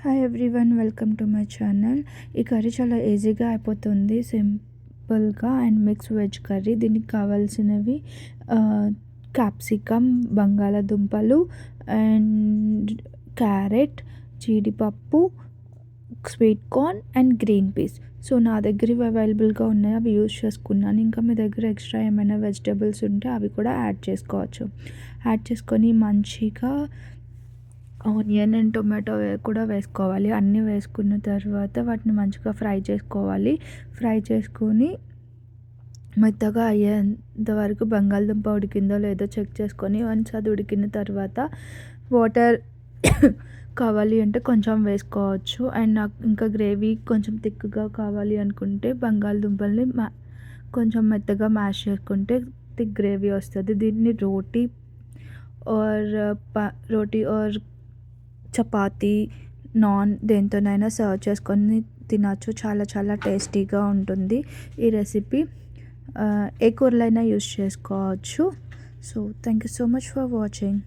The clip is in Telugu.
Hi everyone, welcome to my channel. ఈ కర్రీ చాలా ఈజీగా అయిపోతుంది, సింపుల్గా. And mix veg curry. దీనికి కావాల్సినవి క్యాప్సికమ్, బంగాళాదుంపలు అండ్ క్యారెట్, జీడిపప్పు, sweet corn and green peas. So నా దగ్గర ఇవి అవైలబుల్గా ఉన్నాయి, అవి యూజ్ చేసుకున్నాను. ఇంకా మీ దగ్గర ఎక్స్ట్రా ఏమైనా వెజిటేబుల్స్ ఉంటే అవి కూడా యాడ్ చేసుకోవచ్చు. యాడ్ చేసుకొని మంచిగా ఆనియన్ అండ్ టొమాటో కూడా వేసుకోవాలి. అన్నీ వేసుకున్న తర్వాత వాటిని మంచిగా ఫ్రై చేసుకోవాలి. ఫ్రై చేసుకొని మెత్తగా అయ్యేంత వరకు బంగాళదుంప ఉడికిందో లేదో చెక్ చేసుకొని, వన్స్ అది ఉడికిన తర్వాత వాటర్ కావాలి అంటే కొంచెం వేసుకోవచ్చు. అండ్ నాకు ఇంకా గ్రేవీ కొంచెం థిక్గా కావాలి అనుకుంటే బంగాళదుంపల్ని కొంచెం మెత్తగా మ్యాష్ చేసుకుంటే థిక్ గ్రేవీ వస్తుంది. దీన్ని రోటీ ఆర్ చపాతీ, నాన్ దేంతోనైనా సర్వ్ చేసుకొని తినచ్చు. చాలా చాలా టేస్టీగా ఉంటుంది ఈ రెసిపీ. ఏ కూరలైనా యూస్ చేసుకోవచ్చు. So thank you so much for watching.